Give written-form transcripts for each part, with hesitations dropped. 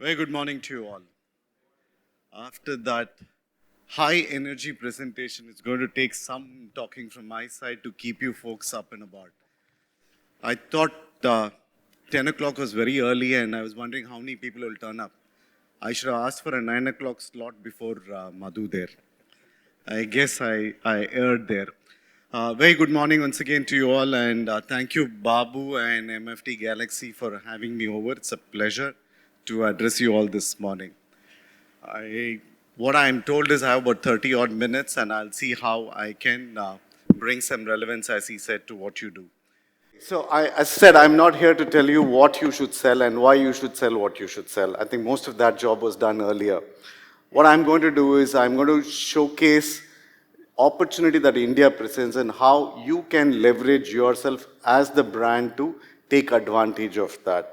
Very good morning to you all. After that high energy presentation, it's going to take some talking from my side to keep you folks up and about. I thought 10 o'clock was very early and I was wondering how many people will turn up. I should have asked for a 9 o'clock slot before Madhu there. I guess I erred there. Very good morning once again to you all, and thank you Babu and MFD Galaxy for having me over. It's a pleasure to address you all this morning. What I'm told is I have about 30 odd minutes and I'll see how I can bring some relevance, as he said, to what you do. So as I said, I'm not here to tell you what you should sell and why you should sell what you should sell. I think most of that job was done earlier. What I'm going to do is I'm going to showcase opportunity that India presents and how you can leverage yourself as the brand to take advantage of that.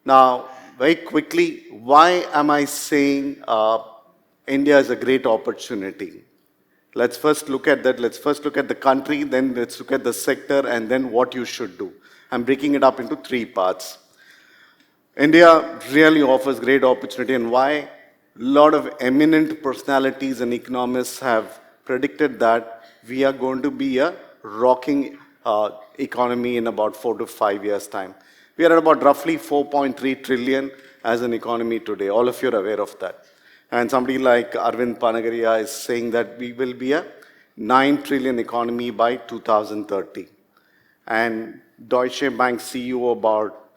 Now, very quickly, why am I saying India is a great opportunity? Let's first look at that. Let's first look at the country, then let's look at the sector, and then what you should do. I'm breaking it up into three parts. India really offers great opportunity, and why? A lot of eminent personalities and economists have predicted that we are going to be a rocking economy in about 4 to 5 years' time. We are at about roughly 4.3 trillion as an economy today. All of you are aware of that. And somebody like Arvind Panagaria is saying that we will be a 9 trillion economy by 2030. And Deutsche Bank CEO about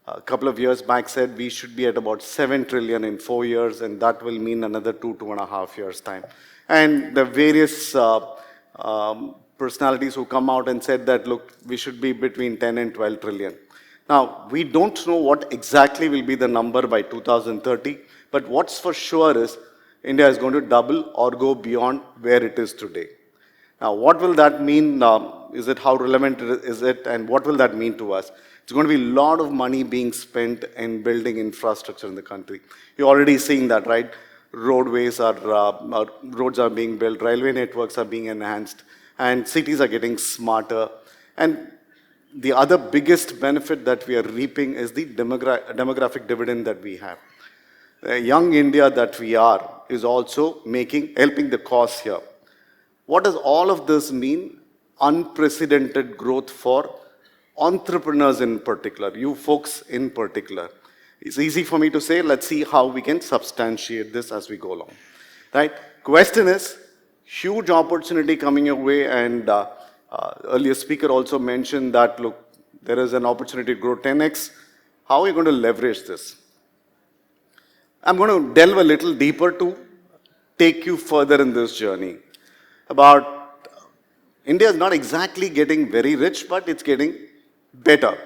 a couple of years back said we should be at about 7 trillion in 4 years, and that will mean another 2.5 years' time. And the various personalities who come out and said that, look, we should be between 10 and 12 trillion. Now, we don't know what exactly will be the number by 2030, but what's for sure is India is going to double or go beyond where it is today. Now, what will that mean? Is it how relevant is it, and what will that mean to us? It's going to be a lot of money being spent in building infrastructure in the country. You're already seeing that, right? Roads are being built, railway networks are being enhanced, and cities are getting smarter. And the other biggest benefit that we are reaping is the demographic dividend that we have. The young India that we are is also helping the cause here. What does all of this mean? Unprecedented growth for entrepreneurs in particular, you folks in particular. It's easy for me to say, let's see how we can substantiate this as we go along. Right? Question is, huge opportunity coming your way, and earlier speaker also mentioned that, look, there is an opportunity to grow 10x. How are you going to leverage this? I'm going to delve a little deeper to take you further in this journey. India is not exactly getting very rich, but it's getting better.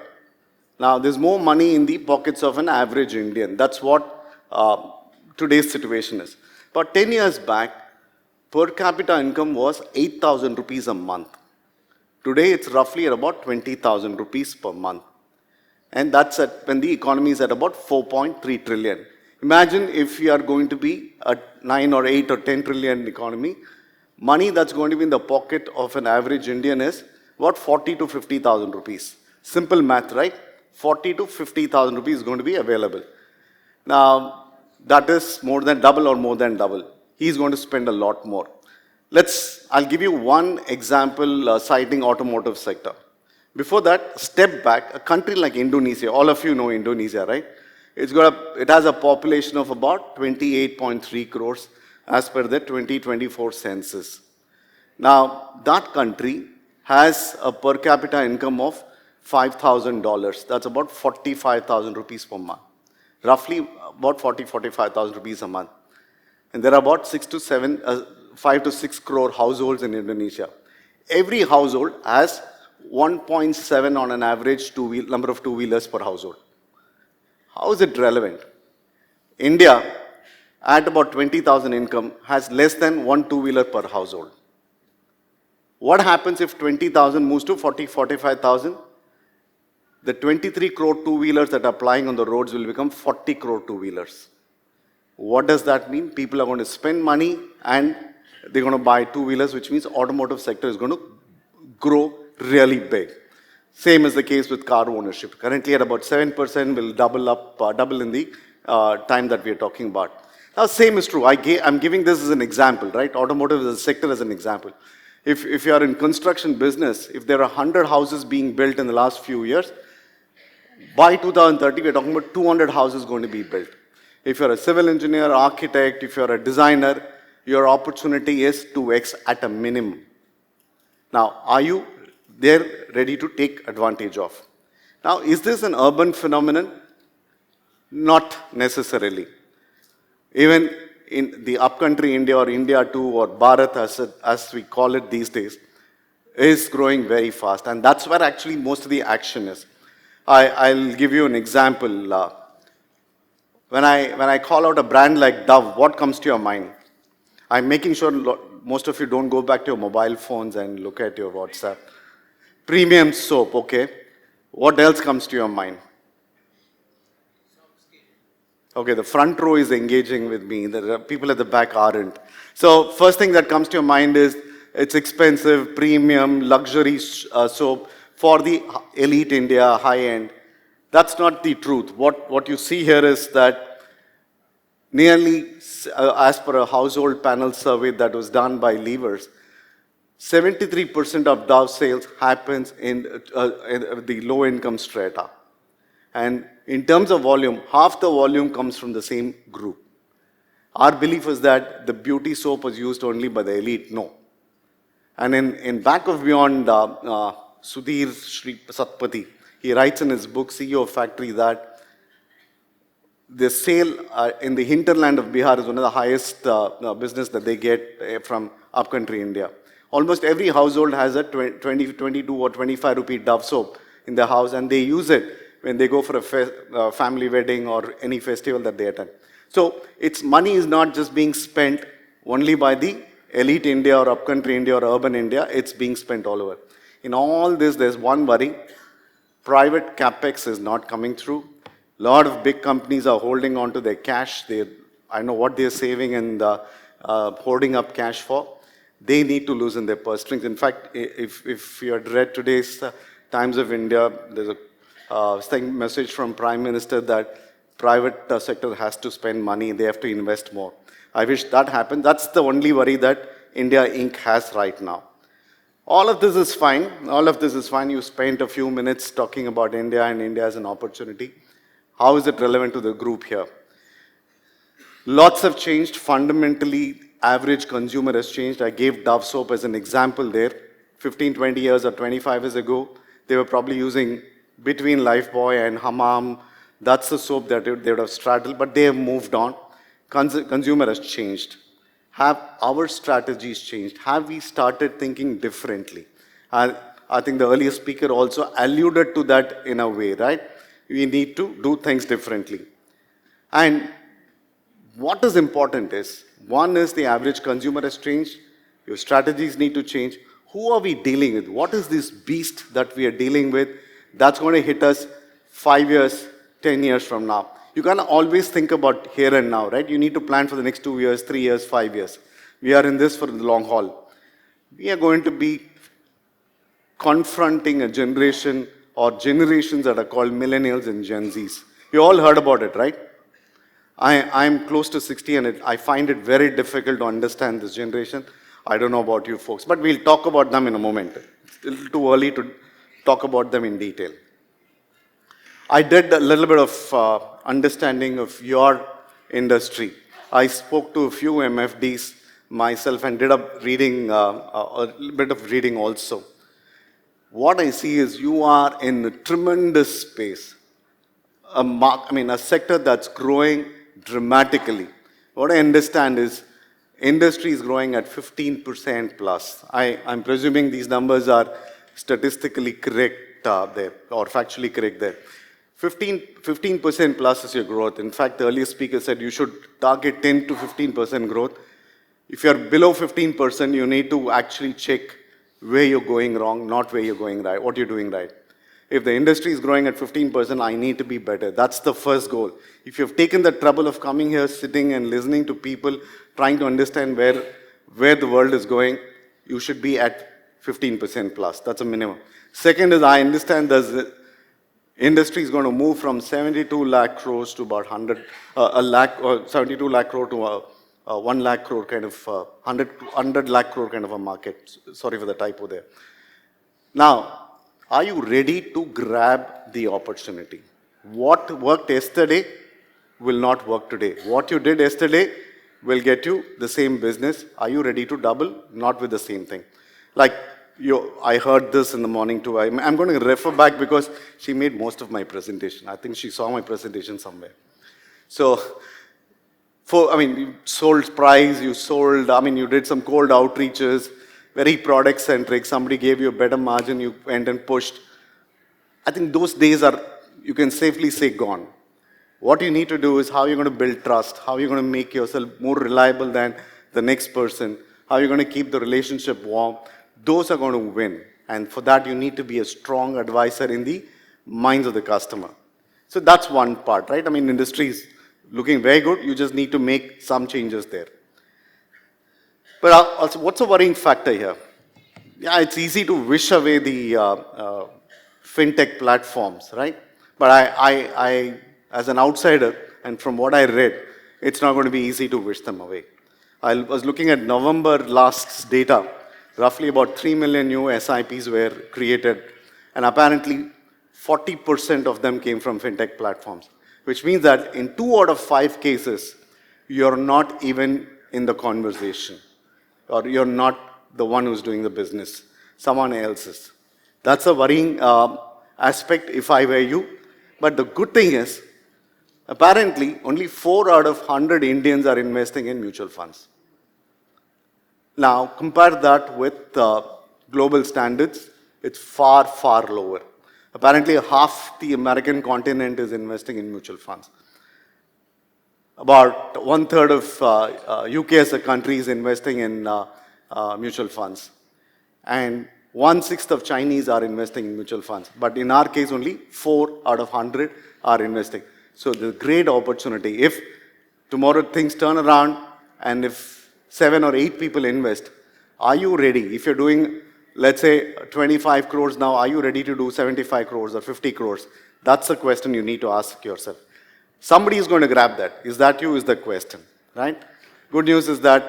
Now, there's more money in the pockets of an average Indian. That's what today's situation is. But 10 years back, per capita income was 8,000 rupees a month. Today, it's roughly at about 20,000 rupees per month. And that's when the economy is at about 4.3 trillion. Imagine if we are going to be a 9 or 8 or 10 trillion economy, money that's going to be in the pocket of an average Indian is about 40 to 50,000 rupees. Simple math, right? 40 to 50,000 rupees is going to be available. Now, that is more than double or more than double. He's going to spend a lot more. I'll give you one example citing automotive sector. Before that, step back, a country like Indonesia, all of you know Indonesia, right? It has a population of about 28.3 crores as per the 2024 census. Now, that country has a per capita income of $5,000. That's about 45,000 rupees per month. Roughly about 45,000 rupees a month. And there are about 5 to 6 crore households in Indonesia. Every household has 1.7 on an average number of two-wheelers per household. How is it relevant? India, at about 20,000 income, has less than one two-wheeler per household. What happens if 20,000 moves to 45,000? The 23 crore two-wheelers that are plying on the roads will become 40 crore two-wheelers. What does that mean? People are going to spend money and they're going to buy two-wheelers, which means automotive sector is going to grow really big. Same is the case with car ownership. Currently at about 7% will double in the time that we are talking about. Now, same is true. I'm giving this as an example, right? Automotive as a sector as an example. If you are in construction business, if there are 100 houses being built in the last few years, by 2030, we're talking about 200 houses going to be built. If you're a civil engineer, architect, if you're a designer, your opportunity is 2x at a minimum. Now, are you there ready to take advantage of? Now, is this an urban phenomenon? Not necessarily. Even in the upcountry India or India 2 or Bharat as we call it these days, is growing very fast. And that's where actually most of the action is. I'll give you an example. When I call out a brand like Dove, what comes to your mind? I'm making sure most of you don't go back to your mobile phones and look at your WhatsApp. Premium soap, okay. What else comes to your mind? Okay, the front row is engaging with me. The people at the back aren't. So first thing that comes to your mind is it's expensive, premium, luxury soap for the elite India, high-end. That's not the truth. What you see here is that nearly, as per a household panel survey that was done by Levers, 73% of Dove sales happens in the low-income strata. And in terms of volume, half the volume comes from the same group. Our belief is that the beauty soap was used only by the elite. No. And in Back of Beyond, Sudhir Sri Satpathy, he writes in his book, CEO of Factory, that the sale in the hinterland of Bihar is one of the highest business that they get from upcountry India. Almost every household has a 20, 22 or 25 rupee Dove soap in their house, and they use it when they go for a family wedding or any festival that they attend. So its money is not just being spent only by the elite India or upcountry India or urban India, it's being spent all over. In all this, there's one worry. Private capex is not coming through. A lot of big companies are holding on to their cash. I know what they're saving and hoarding up cash for. They need to loosen their purse strings. In fact, if you had read today's Times of India, there's a message from Prime Minister that private sector has to spend money, they have to invest more. I wish that happened. That's the only worry that India Inc. has right now. All of this is fine. All of this is fine. You spent a few minutes talking about India and India as an opportunity. How is it relevant to the group here? Lots have changed. Fundamentally, average consumer has changed. I gave Dove soap as an example there. 15, 20 years or 25 years ago, they were probably using between Lifebuoy and Hammam. That's the soap that they would have straddled, but they have moved on. Consumer has changed. Have our strategies changed? Have we started thinking differently? I think the earlier speaker also alluded to that in a way, right? We need to do things differently. And what is important is, one is the average consumer has changed. Your strategies need to change. Who are we dealing with? What is this beast that we are dealing with that's going to hit us 5 years, 10 years from now? You can't always think about here and now, right? You need to plan for the next 2 years, 3 years, 5 years. We are in this for the long haul. We are going to be confronting a generation or generations that are called millennials and Gen Zs. You all heard about it, right? I'm close to 60 and I find it very difficult to understand this generation. I don't know about you folks, but we'll talk about them in a moment. It's a little too early to talk about them in detail. I did a little bit of understanding of your industry. I spoke to a few MFDs myself and did up reading, a little bit of reading also. What I see is you are in a tremendous space, a sector that's growing dramatically. What I understand is industry is growing at 15% plus. I'm presuming these numbers are statistically correct there, or factually correct there. 15% plus is your growth. In fact, the earlier speaker said you should target 10 to 15% growth. If you're below 15%, you need to actually check where you're going wrong, not where you're going right, what you're doing right. If the industry is growing at 15%, I need to be better. That's the first goal. If you've taken the trouble of coming here, sitting and listening to people, trying to understand where the world is going, you should be at 15% plus. That's a minimum. Second is I understand the industry is going to move from 72 lakh crores to about 72 lakh crore to 1 lakh crore kind of 100 lakh crore kind of a market. Sorry for the typo there. Now, are you ready to grab the opportunity? What worked yesterday will not work today. What you did yesterday will get you the same business. Are you ready to double? Not with the same thing. Like, I heard this in the morning too. I'm going to refer back because she made most of my presentation. I think she saw my presentation somewhere. So, you sold price, you did some cold outreaches, very product centric. Somebody gave you a better margin, you went and pushed. I think those days are, you can safely say, gone. What you need to do is how you're going to build trust, how you're going to make yourself more reliable than the next person, how you're going to keep the relationship warm. Those are going to win. And for that, you need to be a strong advisor in the minds of the customer. So that's one part, right? Industry is looking very good. You just need to make some changes there. But also, what's a worrying factor here? Yeah, it's easy to wish away the fintech platforms, right? But I, as an outsider, and from what I read, it's not going to be easy to wish them away. I was looking at November last's data. Roughly about 3 million new SIPs were created, and apparently 40% of them came from fintech platforms, which means that in 2 out of 5 cases, you're not even in the conversation, or you're not the one who's doing the business. Someone else is. That's a worrying aspect if I were you. But the good thing is, apparently, only 4 out of 100 Indians are investing in mutual funds. Now, compare that with global standards, it's far, far lower. Apparently, half the American continent is investing in mutual funds. About 1/3 of UK as a country is investing in mutual funds. And 1/6 of Chinese are investing in mutual funds. But in our case, only 4 out of 100 are investing. So the great opportunity. If tomorrow things turn around and if 7 or 8 people invest, are you ready? If you're doing, let's say, 25 crores now, are you ready to do 75 crores or 50 crores? That's the question you need to ask yourself. Somebody is going to grab that. Is that you is the question, right? Good news is that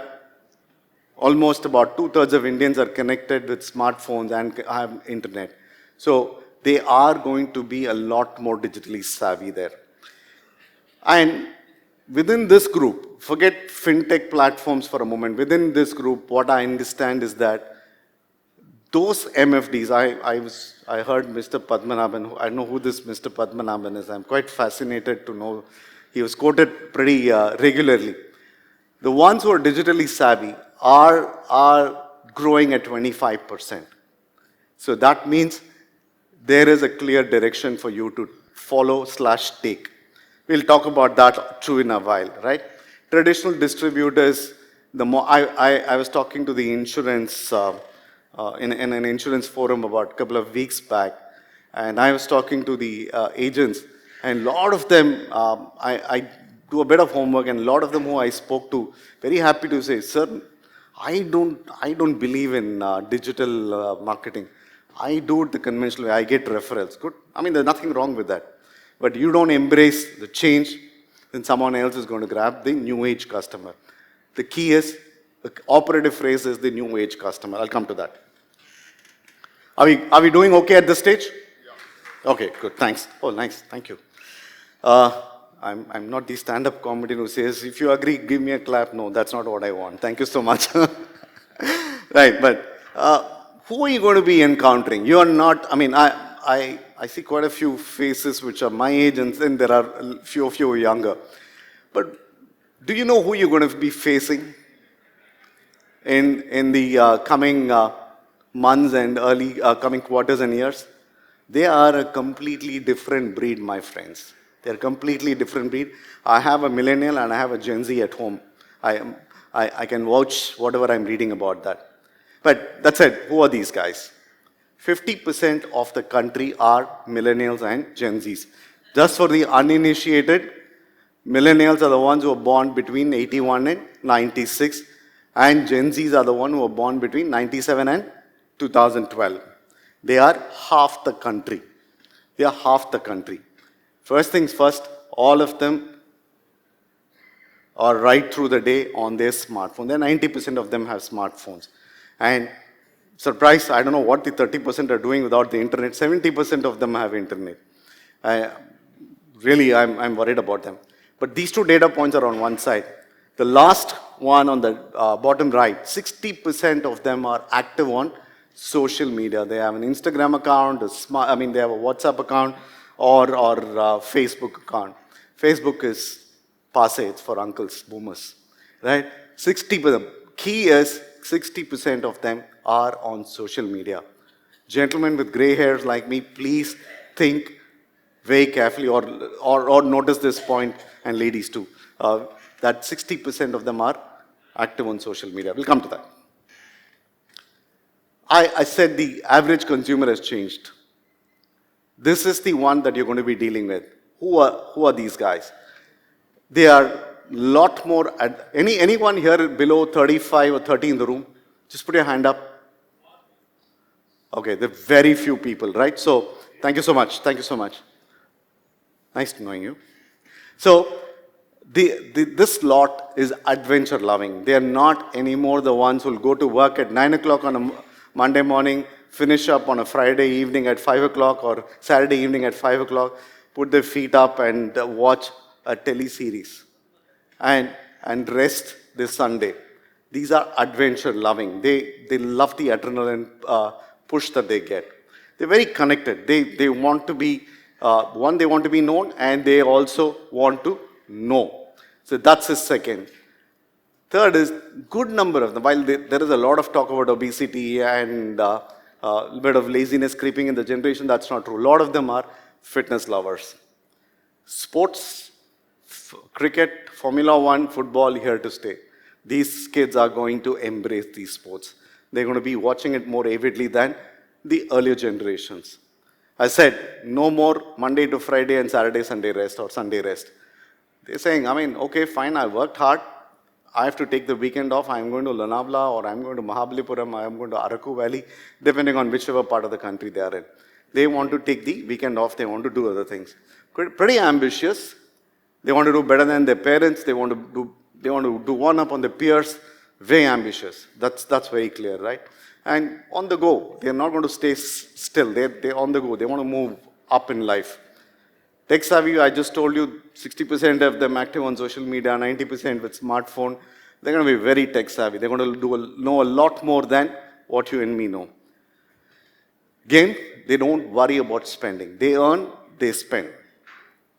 almost about 2/3 of Indians are connected with smartphones and have internet. So they are going to be a lot more digitally savvy there. And within this group, forget fintech platforms for a moment. Within this group, what I understand is that those MFDs, I heard Mr. Padmanabhan, I know who this Mr. Padmanabhan is. I'm quite fascinated to know. He was quoted pretty regularly. The ones who are digitally savvy are growing at 25%. So that means there is a clear direction for you to follow/take. We'll talk about that too in a while, right? Traditional distributors, I was talking to the insurance, in an insurance forum about a couple of weeks back, and I was talking to the agents, and a lot of them, I do a bit of homework, and a lot of them who I spoke to, very happy to say, sir, I don't believe in digital marketing. I do it the conventional way. I get referrals. Good. There's nothing wrong with that. But you don't embrace the change, then someone else is going to grab the new age customer. The key is, the operative phrase is the new age customer. I'll come to that. Are we doing okay at this stage? Yeah. Okay, good. Thanks. Oh, nice. Thank you. I'm not the stand-up comedian who says, if you agree, give me a clap. No, that's not what I want. Thank you so much. Right, but who are you going to be encountering? You are not, I see quite a few faces which are my age, and then there are a few of you younger. But do you know who you're going to be facing in the coming months and early coming quarters and years? They are a completely different breed, my friends. They're a completely different breed. I have a millennial and I have a Gen Z at home. I can vouch whatever I'm reading about that. But that said, who are these guys? 50% of the country are millennials and Gen Zs. Just for the uninitiated, millennials are the ones who were born between 81 and 96, and Gen Zs are the ones who were born between 97 and 2012. They are half the country. They are half the country. First things first, all of them are right through the day on their smartphone. Then 90% of them have smartphones. And surprise, I don't know what the 30% are doing without the internet. 70% of them have internet. Really, I'm worried about them. But these two data points are on one side. The last one on the bottom right, 60% of them are active on social media. They have an Instagram account, they have a WhatsApp account, or Facebook account. Facebook is passe, it's for uncles, boomers, right? 60%. Key is 60% of them are on social media. Gentlemen with gray hairs like me, please think very carefully or notice this point, and ladies too, that 60% of them are active on social media. We'll come to that. I said the average consumer has changed. This is the one that you're going to be dealing with. Who are these guys? They are lot more, anyone here below 35 or 30 in the room? Just put your hand up. Okay, there are very few people, right? So, thank you so much. Thank you so much. Nice knowing you. So, this lot is adventure loving. They are not anymore the ones who will go to work at 9 o'clock on a Monday morning, finish up on a Friday evening at 5 o'clock or Saturday evening at 5 o'clock, put their feet up and watch a teleseries and rest this Sunday. These are adventure loving. They love the adrenaline push that they get. They're very connected. They want to be, they want to be known, and they also want to know. So that's his second. Third is good number of them. While there is a lot of talk about obesity and a bit of laziness creeping in the generation, that's not true. A lot of them are fitness lovers. Sports, cricket, Formula One, football, here to stay. These kids are going to embrace these sports. They're going to be watching it more avidly than the earlier generations. I said, no more Monday to Friday and Saturday, Sunday rest or Sunday rest. They're saying, okay, fine, I worked hard. I have to take the weekend off. I'm going to Lonavala, or I'm going to Mahabalipuram, I'm going to Araku Valley, depending on whichever part of the country they are in. They want to take the weekend off. They want to do other things. Pretty ambitious. They want to do better than their parents. They want to do one up on their peers. Very ambitious. That's very clear, right? And on the go. They're not going to stay still. They're on the go. They want to move up in life. Tech savvy, I just told you, 60% of them active on social media, 90% with smartphone. They're going to be very tech savvy. They're going to know a lot more than what you and me know. Again, they don't worry about spending. They earn, they spend.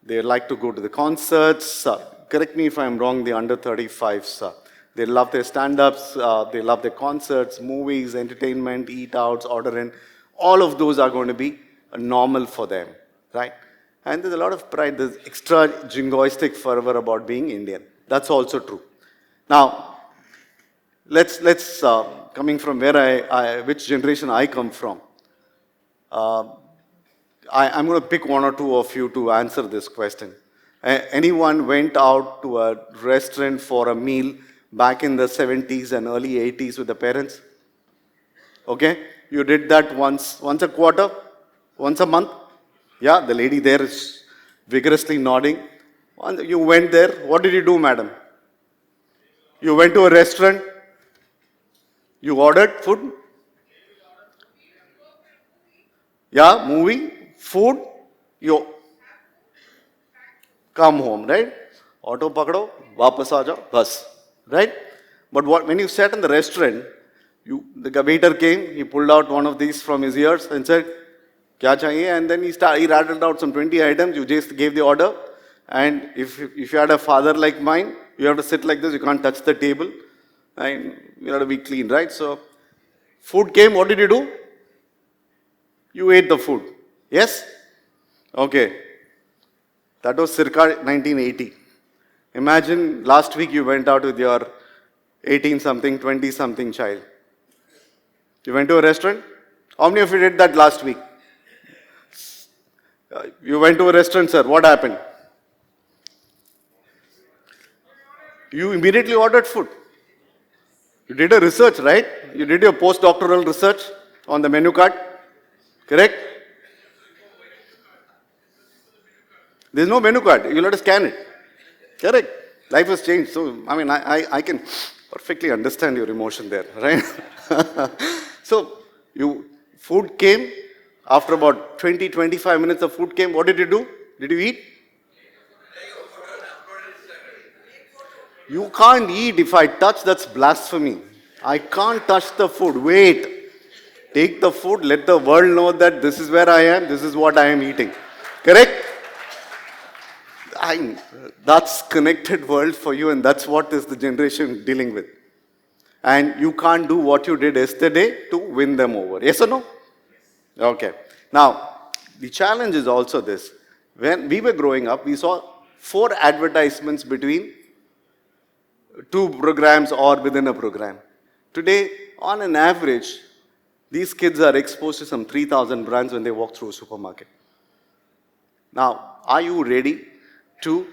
They like to go to the concerts. Correct me if I'm wrong, the under 35s. They love their stand-ups. They love their concerts, movies, entertainment, eat-outs, order in. All of those are going to be normal for them, right? And there's a lot of pride. There's extra jingoistic fervor about being Indian. That's also true. Now, let's coming from where which generation I come from. I'm going to pick one or two of you to answer this question. Anyone went out to a restaurant for a meal back in the 70s and early 80s with the parents? Okay? You did that once a quarter? Once a month? Yeah, the lady there is vigorously nodding. You went there. What did you do, madam? You went to a restaurant. You ordered food. Yeah, movie, food. You come home, right? Auto pakdo, wapas aa jao, bus, right? But when you sat in the restaurant, the waiter came, he pulled out one of these from his ears and said, "Kya chahiye?" And then he rattled out some 20 items. You just gave the order. And if you had a father like mine, you have to sit like this. You can't touch the table. And you have to be clean, right? So, food came. What did you do? You ate the food. Yes? Okay. That was circa 1980. Imagine last week you went out with your 18-something, 20-something child. You went to a restaurant? How many of you did that last week? You went to a restaurant, sir. What happened? You immediately ordered food. You did a research, right? You did your postdoctoral research. on the menu card. Correct? There's no menu card. You'll have to scan it. Correct. Life has changed. So, I mean, I can perfectly understand your emotion there, right? So, food came. After about 20, 25 minutes of food came. What did you do? Did you eat? You can't eat if I touch, that's blasphemy. I can't touch the food. Wait. Take the food, let the world know that this is where I am, this is what I am eating. Correct? That's connected world for you, and that's what is the generation dealing with. And you can't do what you did yesterday to win them over. Yes or no? Okay. Now, the challenge is also this. When we were growing up, we saw 4 advertisements between 2 programs or within a program. Today, on an average, these kids are exposed to some 3,000 brands when they walk through a supermarket. Now, are you ready to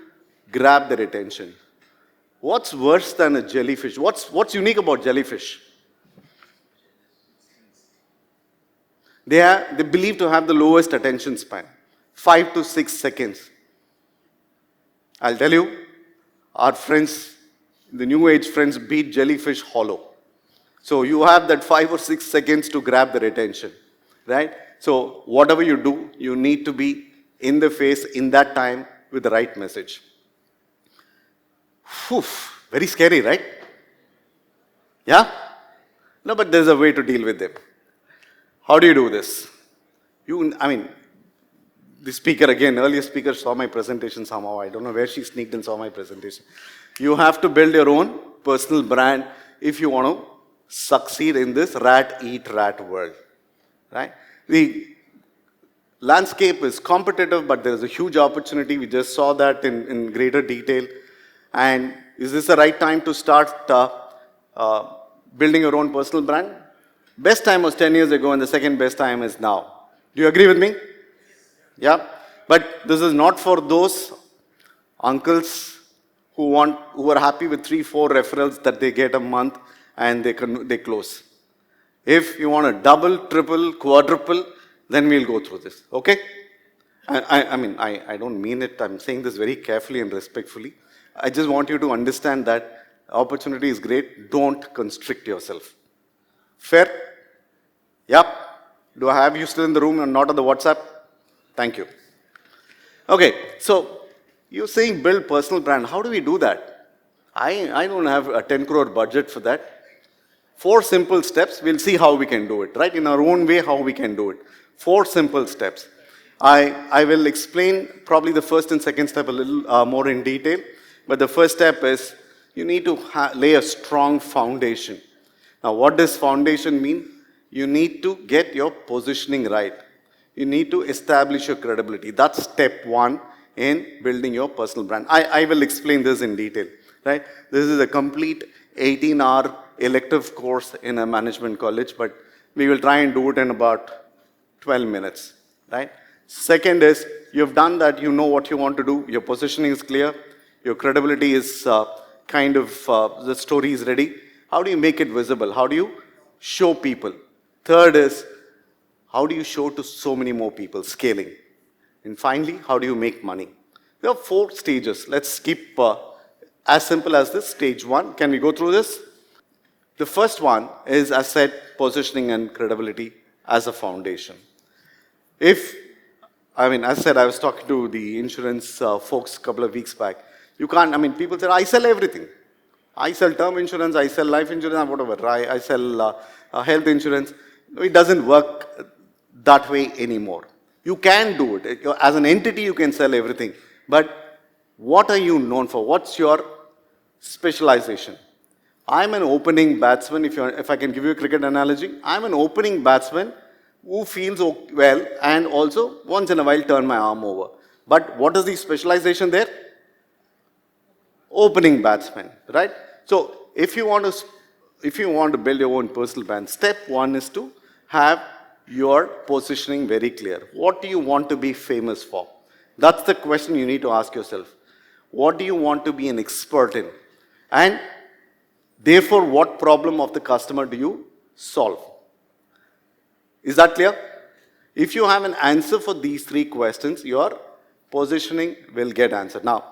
grab their attention? What's worse than a jellyfish? What's unique about jellyfish? They believe to have the lowest attention span, 5 to 6 seconds. I'll tell you, our friends, the new age friends, beat jellyfish hollow. So you have that 5 or 6 seconds to grab their attention, right? So whatever you do, you need to be in the face in that time with the right message. Whew, very scary, right? Yeah? No, but there's a way to deal with them. How do you do this? The speaker again, earlier speaker saw my presentation somehow. I don't know where she sneaked and saw my presentation. You have to build your own personal brand if you want to succeed in this rat eat rat world, right? The landscape is competitive, but there is a huge opportunity. We just saw that in greater detail. And is this the right time to start building your own personal brand? Best time was 10 years ago, and the second best time is now. Do you agree with me? Yeah. But this is not for those uncles who are happy with 3-4 referrals that they get a month and they close. If you want to double, triple, quadruple, then we'll go through this. Okay? I don't mean it. I'm saying this very carefully and respectfully. I just want you to understand that opportunity is great. Don't constrict yourself. Fair? Yep. Do I have you still in the room and not on the WhatsApp? Thank you. Okay, so you're saying build personal brand. How do we do that? I don't have a 10 crore budget for that. 4 simple steps. We'll see how we can do it, right? In our own way, how we can do it. 4 simple steps. I will explain probably the first and second step a little more in detail. But the first step is you need to lay a strong foundation. Now, what does foundation mean? You need to get your positioning right. You need to establish your credibility. That's step 1 in building your personal brand. I will explain this in detail, right? This is a complete 18-hour elective course in a management college, but we will try and do it in about 12 minutes, right? Second is, you've done that, you know what you want to do, your positioning is clear, your credibility is the story is ready. How do you make it visible? How do you show people? Third is, how do you show to so many more people? Scaling. And finally, how do you make money? There are 4 stages. Let's skip as simple as this. Stage 1. Can we go through this? The first one is, as said, positioning and credibility as a foundation. As I said, I was talking to the insurance folks a couple of weeks back. People say, I sell everything. I sell term insurance, I sell life insurance, whatever. I sell health insurance. It doesn't work that way anymore. You can do it. As an entity, you can sell everything. But what are you known for? What's your specialization? I'm an opening batsman, if I can give you a cricket analogy. I'm an opening batsman who feels well and also once in a while turn my arm over. But what is the specialization there? Opening batsman, right? So if you want to build your own personal brand, step 1 is to have your positioning very clear. What do you want to be famous for? That's the question you need to ask yourself. What do you want to be an expert in? And therefore, what problem of the customer do you solve? Is that clear? If you have an answer for these three questions, your positioning will get answered. Now,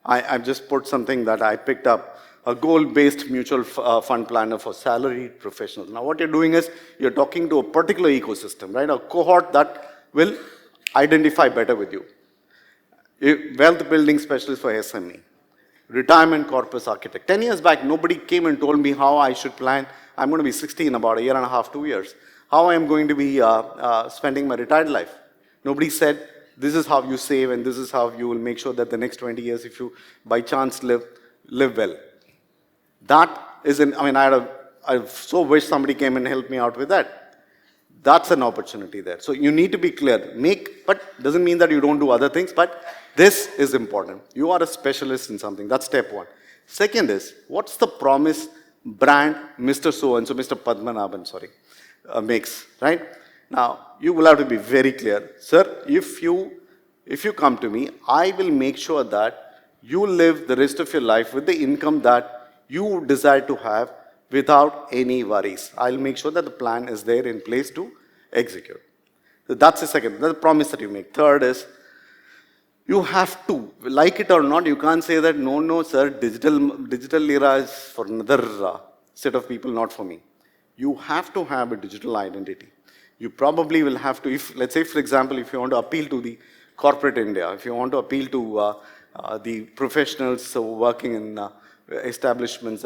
I've just put something that I picked up, a goal-based mutual fund planner for salaried professionals. Now, what you're doing is you're talking to a particular ecosystem, right? A cohort that will identify better with you. A wealth building specialist for SME, retirement corpus architect. 10 years back, nobody came and told me how I should plan. I'm going to be 60 in about a year and a half, 2 years. How I am going to be spending my retired life. Nobody said, this is how you save and this is how you will make sure that the next 20 years, if you by chance live well. That is I so wish somebody came and helped me out with that. That's an opportunity there. So you need to be clear. But doesn't mean that you don't do other things, but this is important. You are a specialist in something. That's step one. Second is, what's the promise brand Mr. So-and-so, Mr. Padmanabhan, makes, right? Now, you will have to be very clear. Sir, if you come to me, I will make sure that you live the rest of your life with the income that you desire to have without any worries. I'll make sure that the plan is there in place to execute. So that's the second. That's the promise that you make. Third is, you have to, like it or not, you can't say that, no, sir, digital era is for another set of people, not for me. You have to have a digital identity. You probably will have to, let's say, for example, if you want to appeal to the corporate India, if you want to appeal to the professionals working in establishments,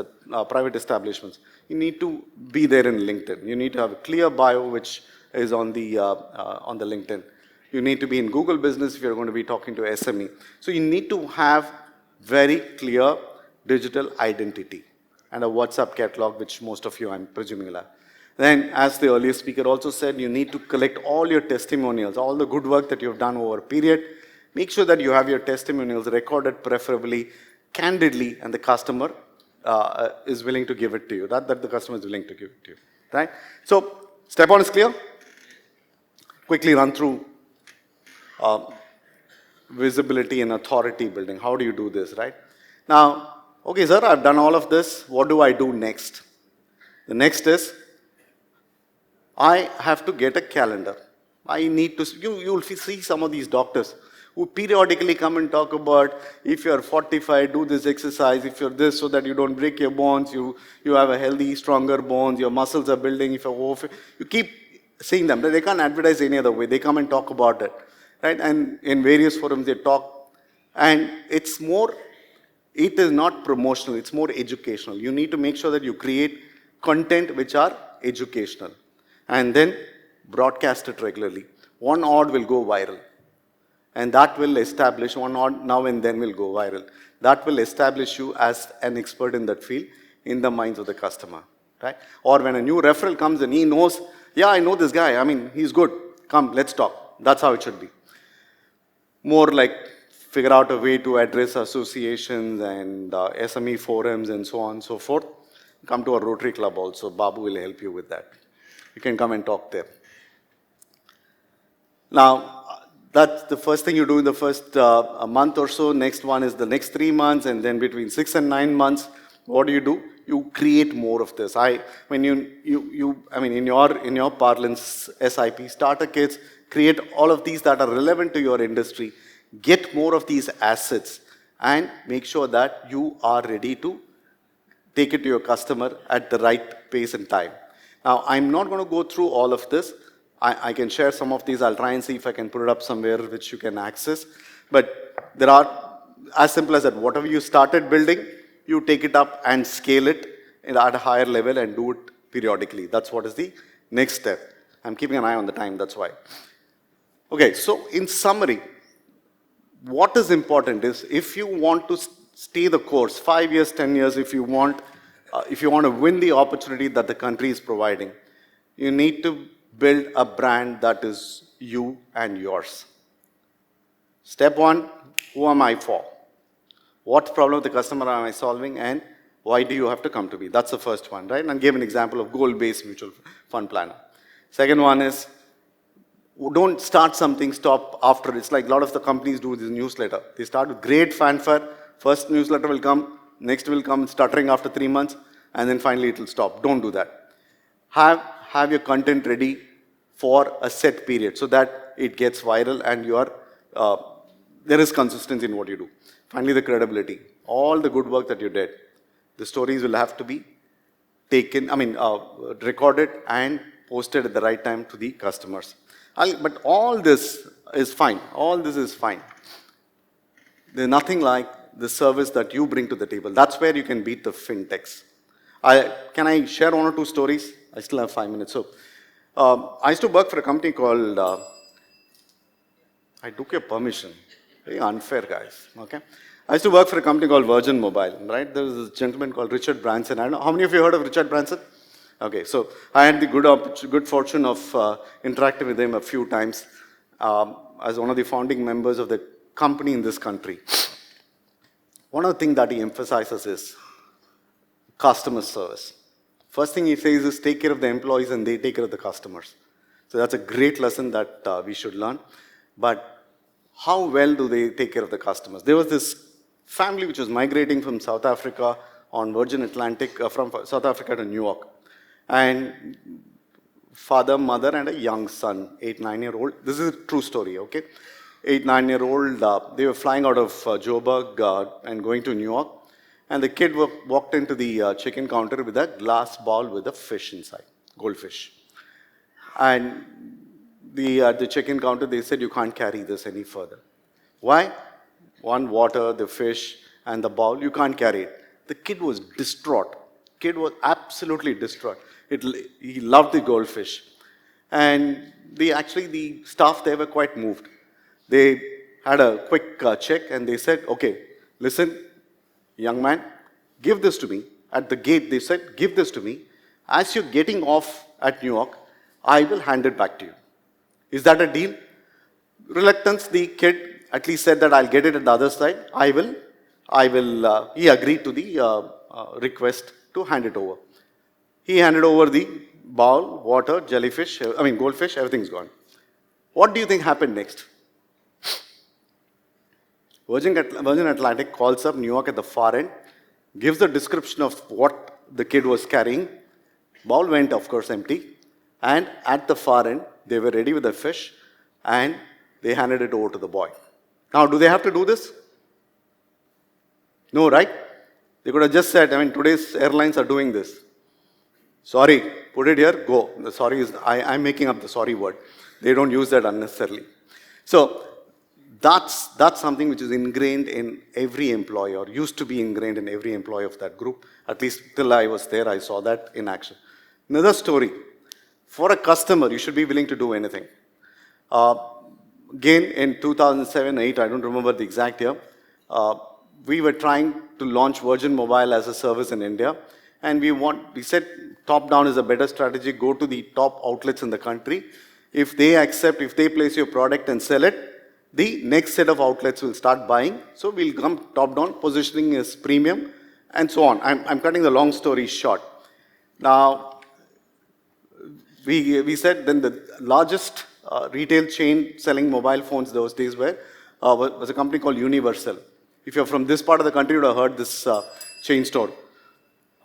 private establishments, you need to be there in LinkedIn. You need to have a clear bio which is on the LinkedIn. You need to be in Google Business if you're going to be talking to SME. So you need to have very clear digital identity and a WhatsApp catalog, which most of you, I'm presuming, will have. Then, as the earlier speaker also said, you need to collect all your testimonials, all the good work that you've done over a period. Make sure that you have your testimonials recorded, preferably candidly, and the customer is willing to give it to you. That the customer is willing to give it to you, right? So, step one is clear. Quickly run through visibility and authority building. How do you do this, right? Now, okay, sir, I've done all of this. What do I do next? The next is, I have to get a calendar. I need to, you'll see some of these doctors who periodically come and talk about, if you're 45, do this exercise, if you're this, so that you don't break your bones, you have a healthy, stronger bones, your muscles are building, if you're you keep seeing them. They can't advertise any other way. They come and talk about it, right? And in various forums they talk. And it is not promotional, it's more educational. You need to make sure that you create content which are educational. And then broadcast it regularly. One odd will go viral. And that will establish, one odd now and then will go viral. That will establish you as an expert in that field in the minds of the customer, right? Or when a new referral comes and he knows, yeah, I know this guy, he's good. Come, let's talk. That's how it should be. More like figure out a way to address associations and SME forums and so on and so forth. Come to a Rotary Club also. Babu will help you with that. You can come and talk there. Now, that's the first thing you do in the first a month or so. Next one is the next 3 months, and then between 6 and 9 months, what do? You create more of this. In your parlance, SIP, starter kits, create all of these that are relevant to your industry. Get more of these assets and make sure that you are ready to take it to your customer at the right pace and time. Now, I'm not going to go through all of this. I can share some of these. I'll try and see if I can put it up somewhere which you can access. But there are, as simple as that, whatever you started building, you take it up and scale it at a higher level and do it periodically. That's what is the next step. I'm keeping an eye on the time, that's why. Okay, so in summary, what is important is if you want to stay the course, 5 years, 10 years, if you want to win the opportunity that the country is providing, you need to build a brand that is you and yours. Step one, who am I for? What problem of the customer am I solving, and why do you have to come to me? That's the first one, right? And I gave an example of goal-based mutual fund planner. Second one is, don't start something, stop after. It's like a lot of the companies do this newsletter. They start with great fanfare. First newsletter will come, next will come stuttering after 3 months, and then finally it will stop. Don't do that. Have your content ready for a set period so that it gets viral and uh, there is consistency in what you do. Finally, the credibility. All the good work that you did, the stories will have to be recorded and posted at the right time to the customers. But all this is fine. All this is fine. There's nothing like the service that you bring to the table. That's where you can beat the fintechs. Can I share one or two stories? I still have 5 minutes. So, I used to work for a company called, I took your permission. Very unfair, guys. Okay. I used to work for a company called Virgin Mobile, right? There was this gentleman called Richard Branson. I don't know, how many of you heard of Richard Branson? Okay, so I had the good fortune of interacting with him a few times as one of the founding members of the company in this country. One of the things that he emphasizes is customer service. First thing he says is take care of the employees and they take care of the customers. So that's a great lesson that we should learn. But how well do they take care of the customers? There was this family which was migrating from South Africa on Virgin Atlantic, from South Africa to New York. And father, mother, and a young son, 8, 9-year-old. This is a true story, okay? 8, 9-year-old, they were flying out of Joburg and going to New York. And the kid walked into the check-in counter with a glass ball with a fish inside, goldfish. And at the check-in counter, they said, you can't carry this any further. Why? One, water, the fish, and the ball, you can't carry it. The kid was distraught. Kid was absolutely distraught. He loved the goldfish. And the staff there were quite moved. They had a quick check and they said, okay, listen, young man, give this to me. At the gate, they said, give this to me. As you're getting off at New York, I will hand it back to you. Is that a deal? Reluctance, the kid at least said that I'll get it at the other side. He agreed to the request to hand it over. He handed over the ball, water, goldfish, everything's gone. What do you think happened next? Virgin Atlantic calls up New York at the far end, gives the description of what the kid was carrying. Ball went, of course, empty. And at the far end, they were ready with the fish and they handed it over to the boy. Now, do they have to do this? No, right? They could have just said, today's airlines are doing this. Sorry, put it here, go. The sorry is, I'm making up the sorry word. They don't use that unnecessarily. So, that's something which is ingrained in every employee, or used to be ingrained in every employee of that group. At least till I was there, I saw that in action. Another story. For a customer, you should be willing to do anything. Again, in 2007-8, I don't remember the exact year, we were trying to launch Virgin Mobile as a service in India. And we said top-down is a better strategy. Go to the top outlets in the country. If they accept, if they place your product and sell it, the next set of outlets will start buying. So we'll come top-down, positioning is premium, and so on. I'm cutting the long story short. Now, we said then the largest retail chain selling mobile phones those days was a company called Universal. If you're from this part of the country, you would have heard this chain store.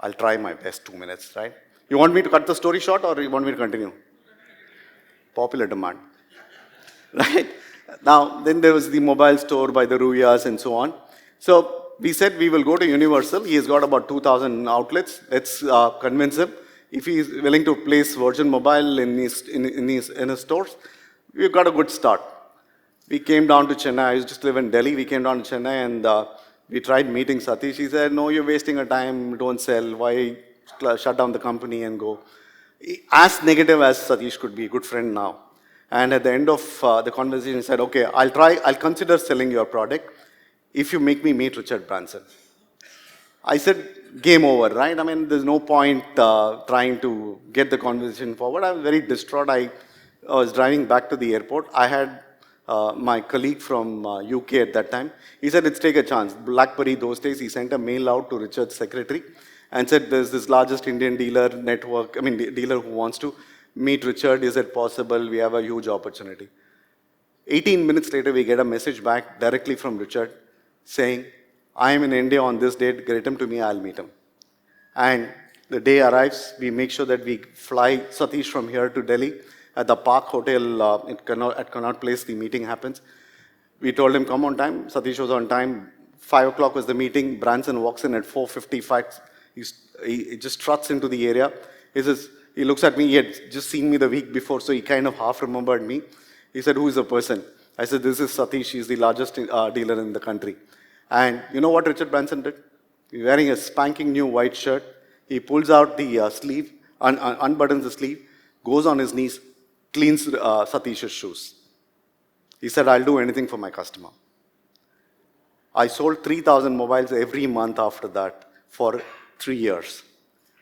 I'll try my best, 2 minutes, right? You want me to cut the story short or you want me to continue? Popular demand, right? Now, then there was the mobile store by the Ruyas and so on. So we said we will go to Universal. He has got about 2,000 outlets. Let's convince him. If he is willing to place Virgin Mobile in his stores, we've got a good start. We came down to Chennai. I used to live in Delhi. We came down to Chennai and we tried meeting Satish. He said, no, you're wasting your time. Don't sell. Why shut down the company and go? As negative as Satish could be, good friend now. And at the end of the conversation, he said, okay, I'll consider selling your product if you make me meet Richard Branson. I said, game over, right? There's no point trying to get the conversation forward. I was very distraught. I was driving back to the airport. I had my colleague from UK at that time. He said, let's take a chance. BlackBerry those days, he sent a mail out to Richard's secretary and said, there's this largest Indian dealer network, dealer who wants to meet Richard. Is it possible? We have a huge opportunity. 18 minutes later, we get a message back directly from Richard saying, I am in India on this date, get him to me, I'll meet him. And the day arrives, we make sure that we fly Satish from here to Delhi. at the Park Hotel at Connaught Place, the meeting happens. We told him, come on time. Satish was on time. 5 o'clock was the meeting. Branson walks in at 4:55. He just struts into the area. He looks at me. He had just seen me the week before, so he kind of half remembered me. He said, who is the person? I said, this is Satish. He's the largest dealer in the country. And you know what Richard Branson did? He's wearing a spanking new white shirt. He pulls out the sleeve, unbuttons the sleeve, goes on his knees, cleans Satish's shoes. He said, I'll do anything for my customer. I sold 3,000 mobiles every month after that for 3 years.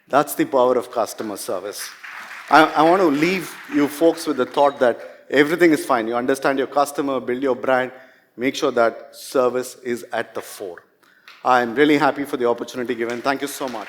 That's the power of customer service. I want to leave you folks with the thought that everything is fine. You understand your customer, build your brand, make sure that service is at the fore. I'm really happy for the opportunity given. Thank you so much.